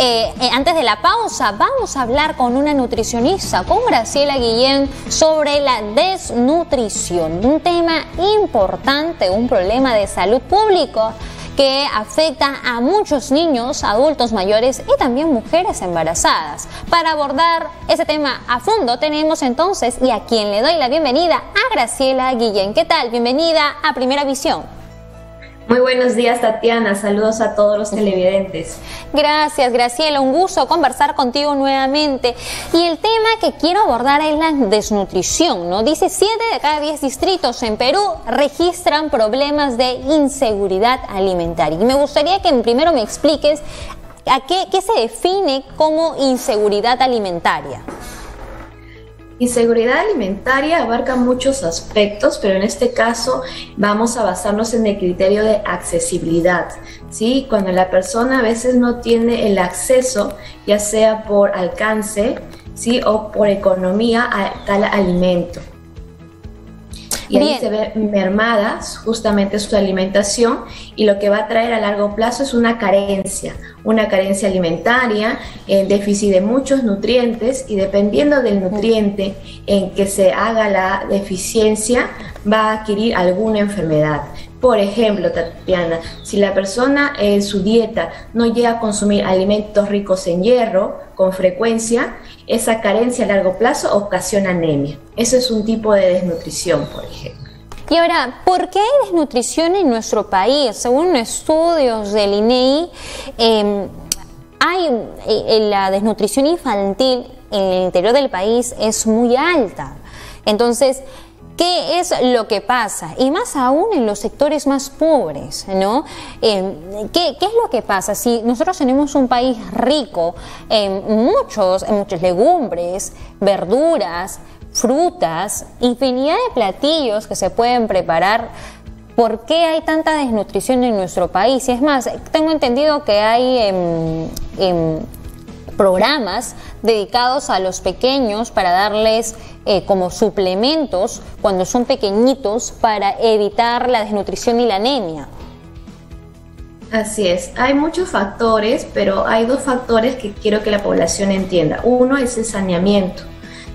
Antes de la pausa, vamos a hablar con una nutricionista, con Graciela Guillén, sobre la desnutrición, un tema importante, un problema de salud pública que afecta a muchos niños, adultos mayores y también mujeres embarazadas. Para abordar ese tema a fondo tenemos entonces, y a quien le doy la bienvenida, a Graciela Guillén. ¿Qué tal? Bienvenida a Primera Visión. Muy buenos días, Tatiana. Saludos a todos los televidentes. Gracias, Graciela. Un gusto conversar contigo nuevamente. Y el tema que quiero abordar es la desnutrición, ¿no? Dice 7 de cada 10 distritos en Perú registran problemas de inseguridad alimentaria. Y me gustaría que primero me expliques a qué se define como inseguridad alimentaria. Inseguridad alimentaria abarca muchos aspectos, pero en este caso vamos a basarnos en el criterio de accesibilidad, ¿sí? Cuando la persona a veces no tiene el acceso, ya sea por alcance, ¿sí? O por economía a tal alimento. Y ahí se ve mermada justamente su alimentación, y lo que va a traer a largo plazo es una carencia alimentaria, en déficit de muchos nutrientes, y dependiendo del nutriente en que se haga la deficiencia, va a adquirir alguna enfermedad. Por ejemplo, Tatiana, si la persona en su dieta no llega a consumir alimentos ricos en hierro con frecuencia, esa carencia a largo plazo ocasiona anemia. Eso es un tipo de desnutrición, por ejemplo. Y ahora, ¿por qué hay desnutrición en nuestro país? Según estudios del INEI, la desnutrición infantil en el interior del país es muy alta. Entonces, ¿qué es lo que pasa? Y más aún en los sectores más pobres, ¿no? ¿Qué es lo que pasa? Si nosotros tenemos un país rico en muchas legumbres, verduras, frutas, infinidad de platillos que se pueden preparar, ¿por qué hay tanta desnutrición en nuestro país? Y es más, tengo entendido que hay programas dedicados a los pequeños para darles como suplementos cuando son pequeñitos para evitar la desnutrición y la anemia. Así es, hay muchos factores, pero hay dos factores que quiero que la población entienda. Uno es el saneamiento.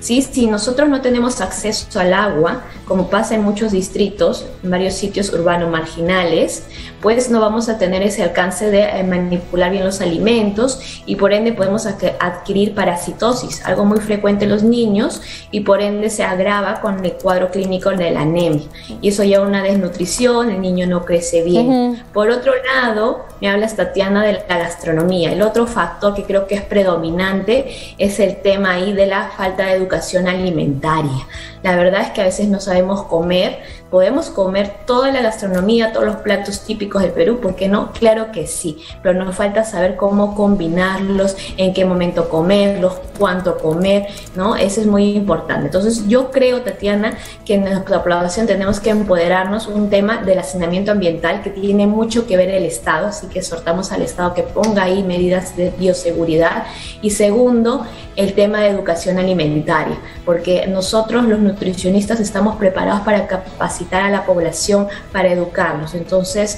¿Sí? Si nosotros no tenemos acceso al agua, como pasa en muchos distritos, en varios sitios urbanos marginales, pues no vamos a tener ese alcance de manipular bien los alimentos, y por ende podemos adquirir parasitosis, algo muy frecuente en los niños, y por ende se agrava con el cuadro clínico de la anemia, y eso lleva a una desnutrición, el niño no crece bien. Por otro lado, me hablas, Tatiana, de la gastronomía. El otro factor que creo que es predominante es el tema ahí de la falta de educación alimentaria. La verdad es que a veces no sabemos comer. ¿Podemos comer toda la gastronomía, todos los platos típicos del Perú? ¿Por qué no? Claro que sí, pero nos falta saber cómo combinarlos, en qué momento comerlos, cuánto comer, ¿no? Eso es muy importante. Entonces yo creo, Tatiana, que en nuestra población tenemos que empoderarnos un tema del hacinamiento ambiental que tiene mucho que ver el Estado, así que exhortamos al Estado que ponga ahí medidas de bioseguridad. Y segundo, el tema de educación alimentaria, porque nosotros los nutricionistas estamos preparados para capacitar a la población, para educarlos. Entonces,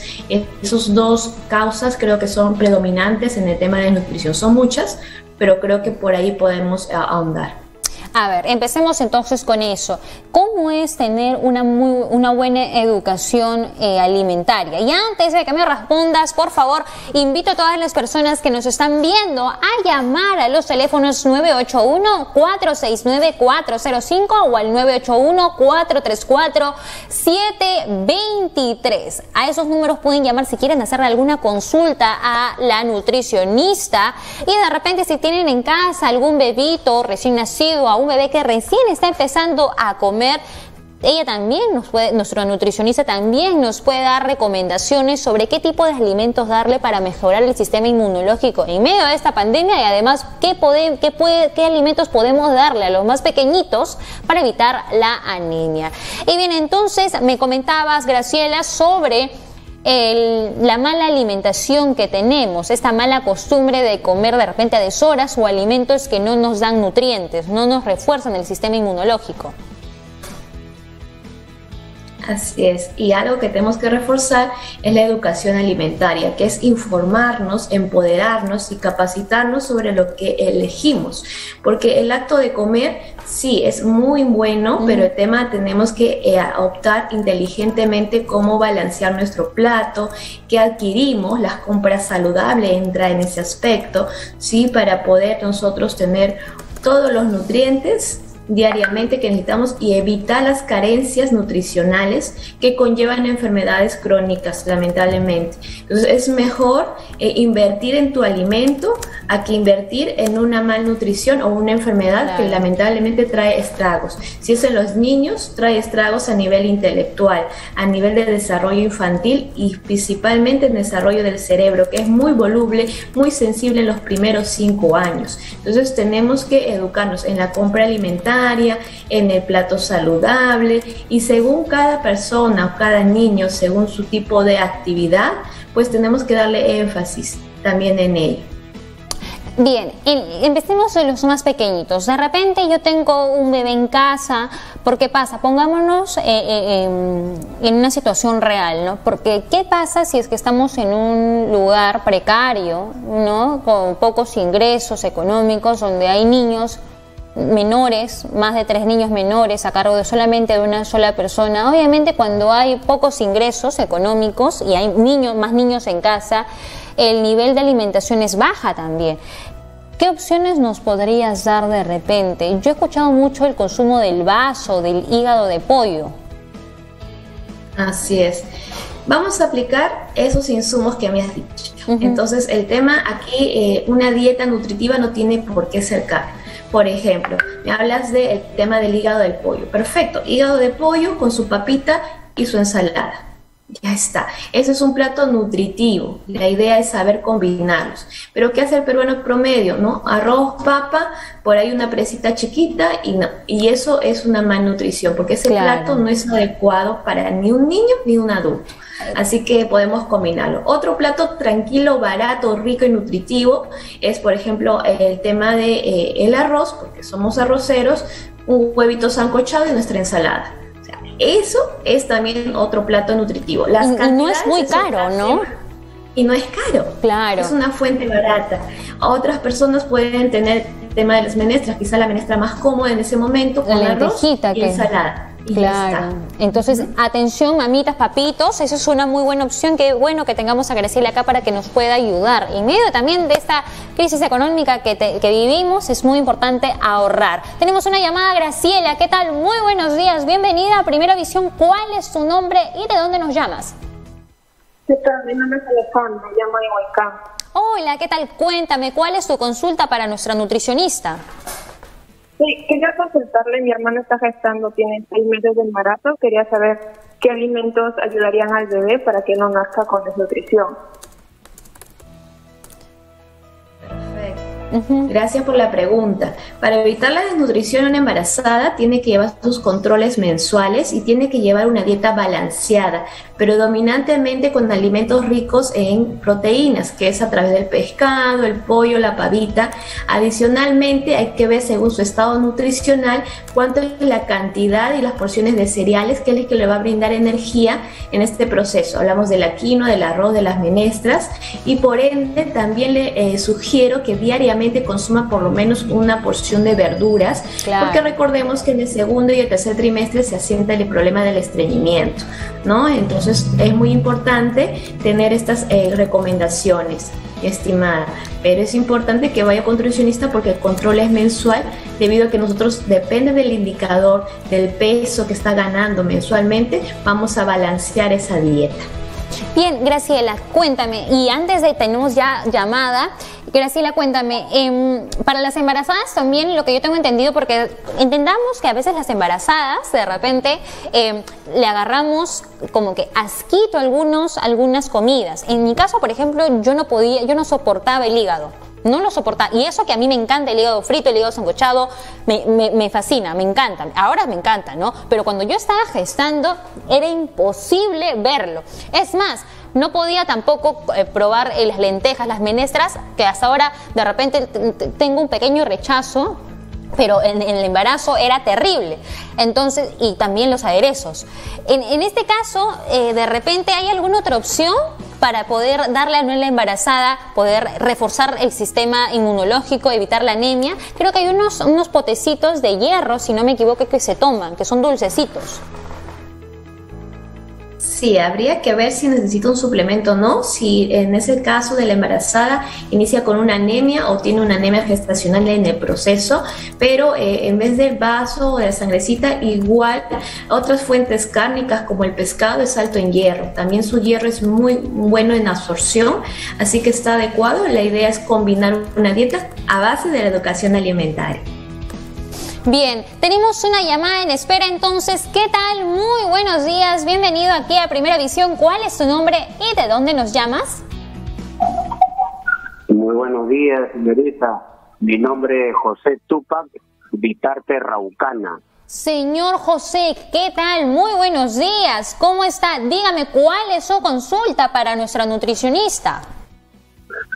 esas dos causas creo que son predominantes en el tema de nutrición. Son muchas, pero creo que por ahí podemos ahondar. A ver, empecemos entonces con eso. ¿Cómo es tener una buena educación alimentaria? Y antes de que me respondas, por favor, invito a todas las personas que nos están viendo a llamar a los teléfonos 981-469-405 o al 981-434-723. A esos números pueden llamar si quieren hacerle alguna consulta a la nutricionista, y de repente si tienen en casa algún bebito recién nacido, a un bebé que recién está empezando a comer, ella también nuestra nutricionista también nos puede dar recomendaciones sobre qué tipo de alimentos darle para mejorar el sistema inmunológico en medio de esta pandemia, y además qué alimentos podemos darle a los más pequeñitos para evitar la anemia. Y bien, entonces me comentabas, Graciela, sobre la mala alimentación que tenemos, esta mala costumbre de comer de repente a deshoras o alimentos que no nos dan nutrientes, no nos refuerzan el sistema inmunológico. Así es, y algo que tenemos que reforzar es la educación alimentaria, que es informarnos, empoderarnos y capacitarnos sobre lo que elegimos, porque el acto de comer sí es muy bueno, pero el tema tenemos que optar inteligentemente cómo balancear nuestro plato, qué adquirimos, las compras saludables entra en ese aspecto, sí, para poder nosotros tener todos los nutrientes diariamente que necesitamos y evitar las carencias nutricionales que conllevan enfermedades crónicas, lamentablemente. Entonces es mejor invertir en tu alimento a que invertir en una malnutrición o una enfermedad que lamentablemente trae estragos. Si es en los niños, trae estragos a nivel intelectual, a nivel de desarrollo infantil y principalmente en el desarrollo del cerebro, que es muy voluble, muy sensible en los primeros 5 años. Entonces tenemos que educarnos en la compra alimentaria, en el plato saludable, y según cada persona o cada niño, según su tipo de actividad, pues tenemos que darle énfasis también en ello. Bien, empecemos de los más pequeñitos. De repente yo tengo un bebé en casa, ¿por qué pasa? Pongámonos en una situación real, ¿no? Porque ¿qué pasa si es que estamos en un lugar precario, ¿no? Con pocos ingresos económicos, donde hay niños menores, más de 3 niños menores a cargo de solamente de una sola persona? Obviamente cuando hay pocos ingresos económicos y hay más niños en casa, el nivel de alimentación es baja también. ¿Qué opciones nos podrías dar de repente? Yo he escuchado mucho el consumo del vaso, del hígado de pollo. Así es. Vamos a aplicar esos insumos que me has dicho. Entonces el tema aquí, una dieta nutritiva no tiene por qué ser cara. Por ejemplo, me hablas del tema del hígado del pollo. Perfecto, hígado de pollo con su papita y su ensalada. Ya está. Ese es un plato nutritivo. La idea es saber combinarlos. Pero ¿qué hace el peruano promedio? ¿No? Arroz, papa, por ahí una presita chiquita y no. Y eso es una malnutrición, porque ese plato no es adecuado para ni un niño ni un adulto. Así que podemos combinarlo. Otro plato tranquilo, barato, rico y nutritivo es, por ejemplo, el tema de el arroz, porque somos arroceros, un huevito sancochado y nuestra ensalada. O sea, eso es también otro plato nutritivo. Y no es muy caro, ¿no? Y no es caro. Claro. Es una fuente barata. Otras personas pueden tener el tema de las menestras, quizá la menestra más cómoda en ese momento, con arroz y ensalada. Claro, entonces atención mamitas, papitos, eso es una muy buena opción. Qué bueno que tengamos a Graciela acá para que nos pueda ayudar. En medio también de esta crisis económica que vivimos, es muy importante ahorrar. Tenemos una llamada. Graciela, ¿qué tal? Muy buenos días, bienvenida a Primera Visión. ¿Cuál es tu nombre y de dónde nos llamas? ¿Qué tal? Mi nombre es Alejandra, llamo de Huaycán. Hola, ¿qué tal? Cuéntame, ¿cuál es tu consulta para nuestra nutricionista? Sí, quería consultarle, mi hermana está gestando, tiene 6 meses de embarazo, quería saber qué alimentos ayudarían al bebé para que no nazca con desnutrición. Perfecto. Gracias por la pregunta. Para evitar la desnutrición en una embarazada tiene que llevar sus controles mensuales y tiene que llevar una dieta balanceada, pero dominantemente con alimentos ricos en proteínas, que es a través del pescado, el pollo, la pavita. Adicionalmente hay que ver según su estado nutricional cuánto es la cantidad y las porciones de cereales que es lo que le va a brindar energía en este proceso. Hablamos de la quinoa, del arroz, de las menestras, y por ende también le sugiero que diariamente consuma por lo menos una porción de verduras, porque recordemos que en el segundo y el tercer trimestre se asienta el problema del estreñimiento, ¿no? Entonces es muy importante tener estas recomendaciones, estimada, pero es importante que vaya con nutricionista porque el control es mensual, debido a que nosotros, depende del indicador del peso que está ganando mensualmente, vamos a balancear esa dieta. Bien, Graciela, cuéntame, y antes de tenemos ya llamada, Graciela, cuéntame, para las embarazadas también, lo que yo tengo entendido, porque entendamos que a veces las embarazadas de repente le agarramos como que asquito algunas comidas. En mi caso, por ejemplo, yo no soportaba el hígado. No lo soportaba, y eso que a mí me encanta el hígado frito, el hígado sancochado, me fascina, me encanta, ahora me encanta, ¿no? Pero cuando yo estaba gestando era imposible verlo. Es más, no podía tampoco probar las lentejas, las menestras, que hasta ahora de repente tengo un pequeño rechazo pero en el embarazo era terrible. Entonces, y también los aderezos. En este caso, de repente, ¿hay alguna otra opción para poder darle a la embarazada, poder reforzar el sistema inmunológico, evitar la anemia? Creo que hay unos potecitos de hierro, si no me equivoco, que se toman, que son dulcecitos. Sí, habría que ver si necesita un suplemento o no, si en ese caso de la embarazada inicia con una anemia o tiene una anemia gestacional en el proceso, pero en vez del vaso o de la sangrecita, igual otras fuentes cárnicas como el pescado es alto en hierro, también su hierro es muy bueno en absorción, así que está adecuado. La idea es combinar una dieta a base de la educación alimentaria. Bien, tenemos una llamada en espera entonces. ¿Qué tal? Muy buenos días, bienvenido aquí a Primera Visión. ¿Cuál es tu nombre y de dónde nos llamas? Muy buenos días, señorita. Mi nombre es José Tupac Vitarte Raucana. Señor José, ¿qué tal? Muy buenos días. ¿Cómo está? Dígame, ¿cuál es su consulta para nuestra nutricionista?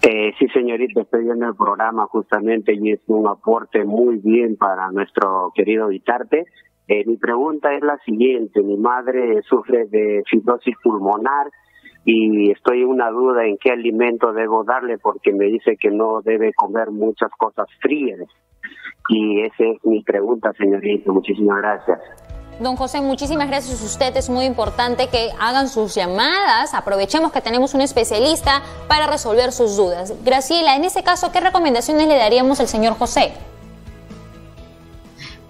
Sí, señorita, estoy viendo el programa justamente y es un aporte muy bien para nuestro querido Vitarte. Mi pregunta es la siguiente. Mi madre sufre de fibrosis pulmonar y estoy en una duda en qué alimento debo darle porque me dice que no debe comer muchas cosas frías. Y esa es mi pregunta, señorita. Muchísimas gracias. Don José, muchísimas gracias a usted. Es muy importante que hagan sus llamadas. Aprovechemos que tenemos un especialista para resolver sus dudas. Graciela, en ese caso, ¿qué recomendaciones le daríamos al señor José?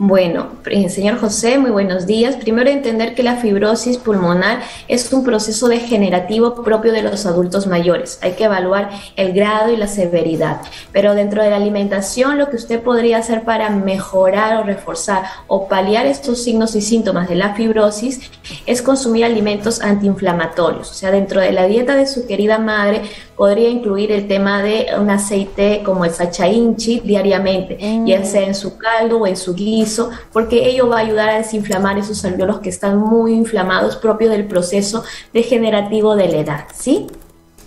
Bueno, señor José, muy buenos días. Primero, entender que la fibrosis pulmonar es un proceso degenerativo propio de los adultos mayores. Hay que evaluar el grado y la severidad. Pero dentro de la alimentación, lo que usted podría hacer para mejorar o reforzar o paliar estos signos y síntomas de la fibrosis es consumir alimentos antiinflamatorios. O sea, dentro de la dieta de su querida madre podría incluir el tema de un aceite como el sacha inchi diariamente, ya sea en su caldo o en su guiso, porque ello va a ayudar a desinflamar esos alvéolos que están muy inflamados, propio del proceso degenerativo de la edad, ¿sí?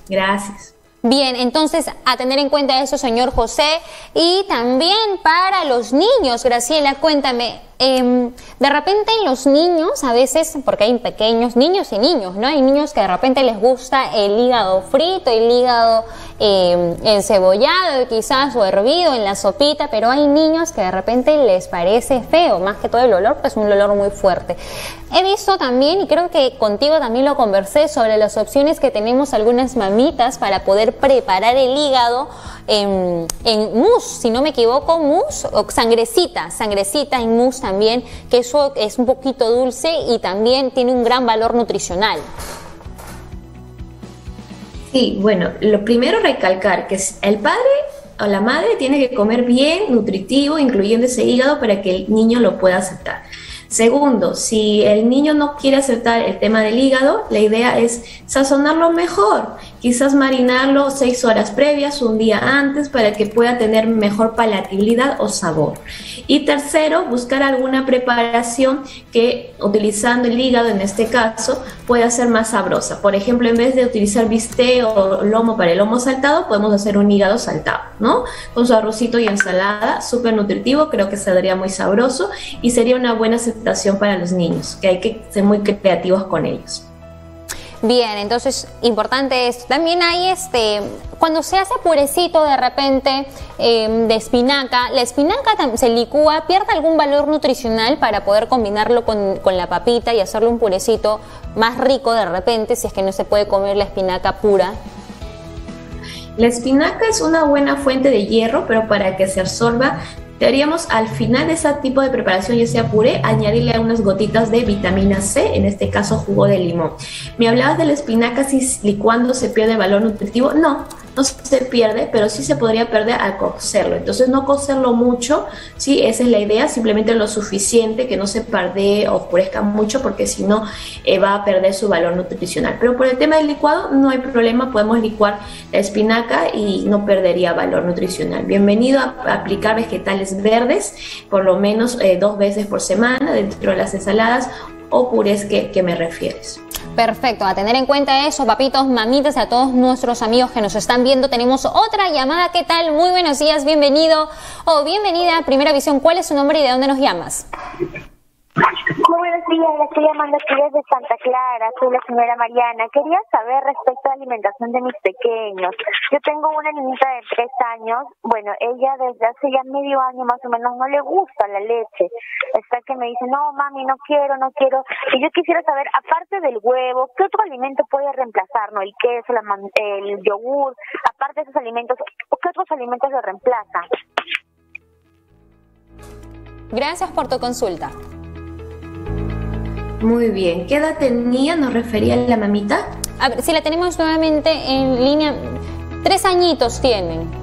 Gracias. Bien, entonces a tener en cuenta eso, señor José. Y también para los niños, Graciela, cuéntame, de repente los niños, a veces, porque hay pequeños, niños y niños, ¿no? Hay niños que de repente les gusta el hígado frito, el hígado encebollado quizás o hervido en la sopita, pero hay niños que de repente les parece feo, más que todo el olor, pues un olor muy fuerte. He visto también, y creo que contigo también lo conversé, sobre las opciones que tenemos algunas mamitas para poder preparar el hígado en mousse, si no me equivoco, mousse o sangrecita en mousse también, que eso es un poquito dulce y también tiene un gran valor nutricional. Sí, bueno, lo primero recalcar que el padre o la madre tiene que comer bien, nutritivo, incluyendo ese hígado para que el niño lo pueda aceptar. Segundo, si el niño no quiere aceptar el tema del hígado, la idea es sazonarlo mejor, quizás marinarlo 6 horas previas, un día antes, para que pueda tener mejor palatabilidad o sabor. Y tercero, buscar alguna preparación que, utilizando el hígado en este caso, pueda ser más sabrosa. Por ejemplo, en vez de utilizar bistec o lomo para el lomo saltado, podemos hacer un hígado saltado, ¿no? Con su arrocito y ensalada, súper nutritivo, creo que saldría muy sabroso y sería una buena aceptación para los niños, que hay que ser muy creativos con ellos. Bien, entonces, importante esto. También hay cuando se hace purecito de repente de espinaca, la espinaca se licúa, ¿pierde algún valor nutricional para poder combinarlo con la papita y hacerle un purecito más rico de repente, si es que no se puede comer la espinaca pura? La espinaca es una buena fuente de hierro, pero para que se absorba, deberíamos al final de ese tipo de preparación, ya sea puré, añadirle unas gotitas de vitamina C, en este caso jugo de limón. Me hablabas de la espinaca, si licuando se pierde valor nutritivo. No se pierde, pero sí se podría perder al cocerlo. Entonces no cocerlo mucho, sí, esa es la idea, simplemente lo suficiente, que no se pardee o oscurezca mucho, porque si no va a perder su valor nutricional. Pero por el tema del licuado no hay problema, podemos licuar la espinaca y no perdería valor nutricional. Bienvenido a aplicar vegetales verdes, por lo menos 2 veces por semana dentro de las ensaladas o purés que me refieres. Perfecto, a tener en cuenta eso, papitos, mamitas, a todos nuestros amigos que nos están viendo. Tenemos otra llamada. ¿Qué tal? Muy buenos días, bienvenido o bienvenida a Primera Visión. ¿Cuál es su nombre y de dónde nos llamas? Muy buenos días, le estoy llamando aquí desde Santa Clara, soy la señora Mariana. Quería saber respecto a la alimentación de mis pequeños. Yo tengo una niñita de 3 años, bueno, ella desde hace ya medio año más o menos no le gusta la leche. Está que me dice, no mami, no quiero. Y yo quisiera saber, aparte del huevo, ¿qué otro alimento puede reemplazar? ¿No? El queso, el yogur, aparte de esos alimentos, ¿qué otros alimentos lo reemplazan? Gracias por tu consulta. Muy bien. ¿Qué edad tenía? ¿Nos refería la mamita? A ver, si la tenemos nuevamente en línea, 3 añitos tienen.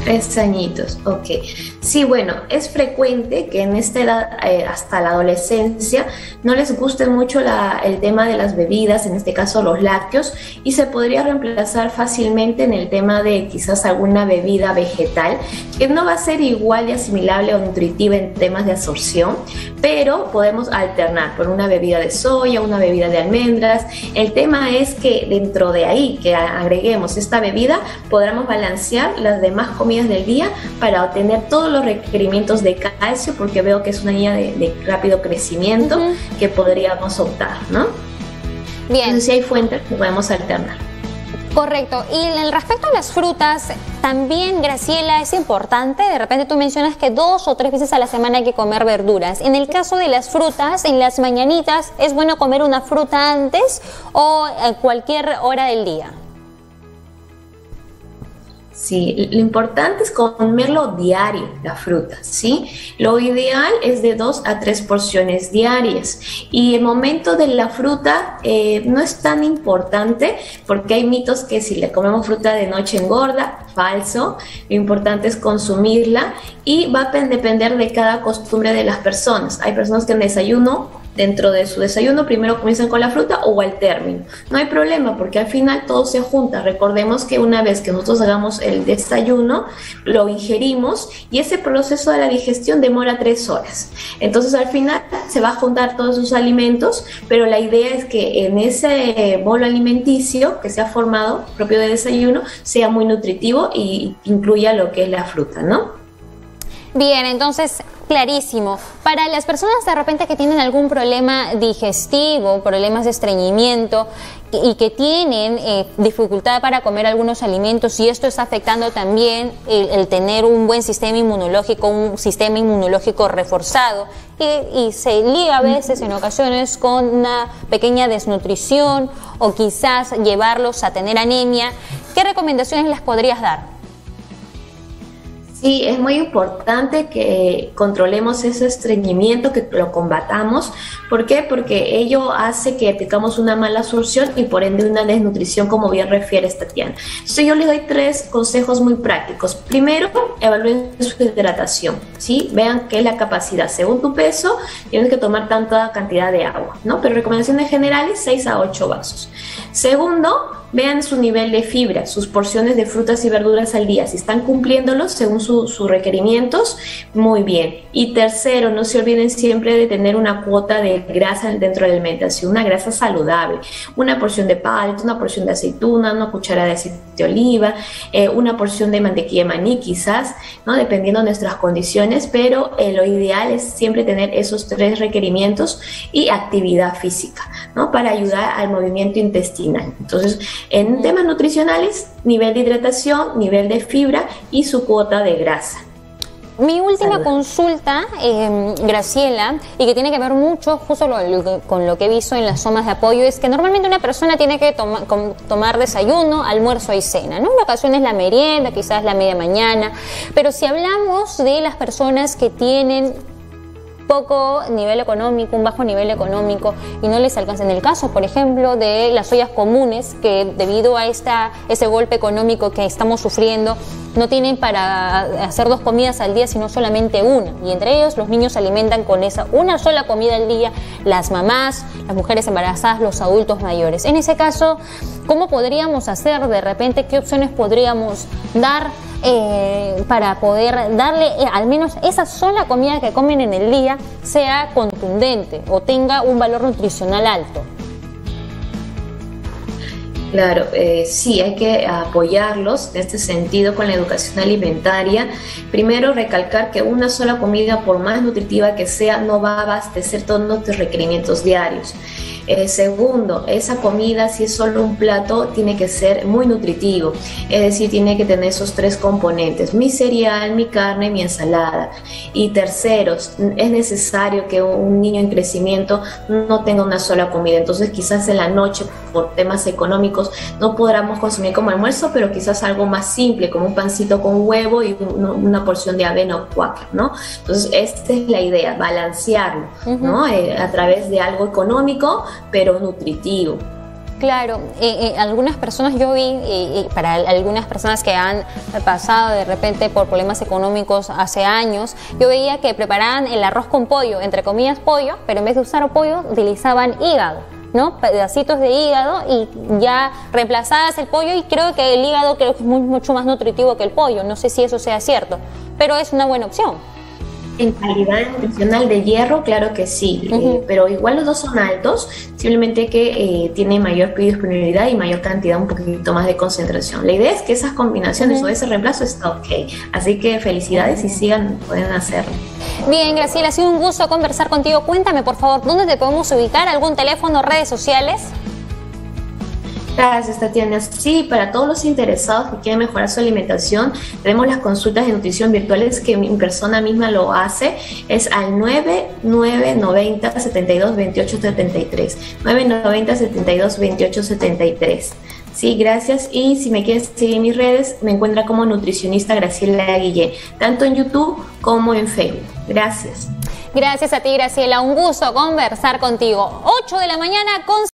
3 añitos, ok. Sí, bueno, es frecuente que en esta edad, hasta la adolescencia, no les guste mucho el tema de las bebidas, en este caso los lácteos, y se podría reemplazar fácilmente en el tema de quizás alguna bebida vegetal, que no va a ser igual de asimilable o nutritiva en temas de absorción, pero podemos alternar por una bebida de soya, una bebida de almendras. El tema es que dentro de ahí, que agreguemos esta bebida, podamos balancear las demás comidas del día para obtener todos los requerimientos de calcio, porque veo que es una niña de rápido crecimiento que podríamos optar, ¿no? Bien. Entonces, si hay fuentes que podemos alternar. Correcto. Y en respecto a las frutas, también, Graciela, es importante, de repente tú mencionas que 2 o 3 veces a la semana hay que comer verduras. En el caso de las frutas, en las mañanitas, ¿es bueno comer una fruta antes o a cualquier hora del día? Sí, lo importante es comerlo diario, la fruta, ¿sí? Lo ideal es de 2 a 3 porciones diarias. Y el momento de la fruta no es tan importante, porque hay mitos que si le comemos fruta de noche engorda. Falso. Lo importante es consumirla y va a depender de cada costumbre de las personas. Hay personas que en desayuno, dentro de su desayuno, primero comienzan con la fruta o al término. No hay problema, porque al final todo se junta. Recordemos que una vez que nosotros hagamos el desayuno, lo ingerimos y ese proceso de la digestión demora 3 horas. Entonces al final se va a juntar todos sus alimentos, pero la idea es que en ese bolo alimenticio que se ha formado propio de desayuno sea muy nutritivo y incluya lo que es la fruta, ¿no? Bien, entonces, clarísimo. Para las personas de repente que tienen algún problema digestivo, problemas de estreñimiento y que tienen dificultad para comer algunos alimentos, y esto está afectando también el tener un buen sistema inmunológico reforzado, y se liga a veces en ocasiones con una pequeña desnutrición o quizás llevarlos a tener anemia, ¿qué recomendaciones les podrías dar? Sí, es muy importante que controlemos ese estreñimiento, que lo combatamos. ¿Por qué? Porque ello hace que tengamos una mala absorción y por ende una desnutrición, como bien refiere Tatiana. Entonces yo les doy 3 consejos muy prácticos. Primero, evalúen su hidratación, ¿sí? Vean qué es la capacidad. Según tu peso, tienes que tomar tanta cantidad de agua, ¿no? Pero recomendaciones generales, 6 a 8 vasos. Segundo, vean su nivel de fibra, sus porciones de frutas y verduras al día. Si están cumpliéndolos según sus requerimientos, muy bien. Y tercero, no se olviden siempre de tener una cuota de grasa dentro de la alimentación, una grasa saludable. Una porción de palta, una porción de aceituna, una cucharada de aceite de oliva, una porción de mantequilla de maní quizás, ¿no? Dependiendo de nuestras condiciones, pero lo ideal es siempre tener esos 3 requerimientos y actividad física, ¿no? Para ayudar al movimiento intestinal. Entonces, en temas nutricionales, nivel de hidratación, nivel de fibra y su cuota de grasa. Mi última consulta, Graciela, y que tiene que ver mucho justo con lo que he visto en las tomas de apoyo, es que normalmente una persona tiene que tomar desayuno, almuerzo y cena, ¿no? En ocasiones la merienda, quizás la media mañana, pero si hablamos de las personas que tienen poco nivel económico, un bajo nivel económico y no les alcanza, en el caso, por ejemplo, de las ollas comunes, que debido a ese golpe económico que estamos sufriendo, no tienen para hacer 2 comidas al día, sino solamente una, y entre ellos los niños se alimentan con una sola comida al día, las mamás, las mujeres embarazadas, los adultos mayores. En ese caso, ¿cómo podríamos hacer? De repente, ¿qué opciones podríamos dar para poder darle al menos esa sola comida que comen en el día sea contundente o tenga un valor nutricional alto? Claro, sí, hay que apoyarlos en este sentido con la educación alimentaria. Primero, recalcar que una sola comida, por más nutritiva que sea, no va a abastecer todos nuestros requerimientos diarios. Segundo, esa comida, si es solo un plato, tiene que ser muy nutritivo, es decir, tiene que tener esos 3 componentes: mi cereal, mi carne, mi ensalada. Y tercero, es necesario que un niño en crecimiento no tenga una sola comida, entonces quizás en la noche, por temas económicos, no podamos consumir como almuerzo, pero quizás algo más simple, como un pancito con huevo y una porción de avena o cuáquer, ¿no? Entonces, esta es la idea, balancearlo, ¿no? A través de algo económico, pero nutritivo. Claro, algunas personas yo vi, para algunas personas que han pasado de repente por problemas económicos hace años, yo veía que preparaban el arroz con pollo, entre comillas pollo, pero en vez de usar pollo utilizaban hígado, ¿no? Pedacitos de hígado, y ya reemplazabas el pollo, y creo que el hígado creo que es mucho más nutritivo que el pollo. No sé si eso sea cierto, pero es una buena opción. En calidad nutricional de hierro, claro que sí, pero igual los dos son altos, simplemente que tiene mayor biodisponibilidad y mayor cantidad, un poquito más de concentración. La idea es que esas combinaciones o ese reemplazo está ok, así que felicidades y sigan, pueden hacerlo. Bien, Graciela, ha sido un gusto conversar contigo. Cuéntame, por favor, ¿dónde te podemos ubicar? ¿Algún teléfono, redes sociales? Gracias, Tatiana. Sí, para todos los interesados que quieren mejorar su alimentación, tenemos las consultas de nutrición virtuales que mi persona misma lo hace. Es al 9990 72 28 73. 990 72 28 73. Sí, gracias. Y si me quieres seguir en mis redes, me encuentra como nutricionista Graciela Guillén, tanto en YouTube como en Facebook. Gracias. Gracias a ti, Graciela. Un gusto conversar contigo. 8 de la mañana con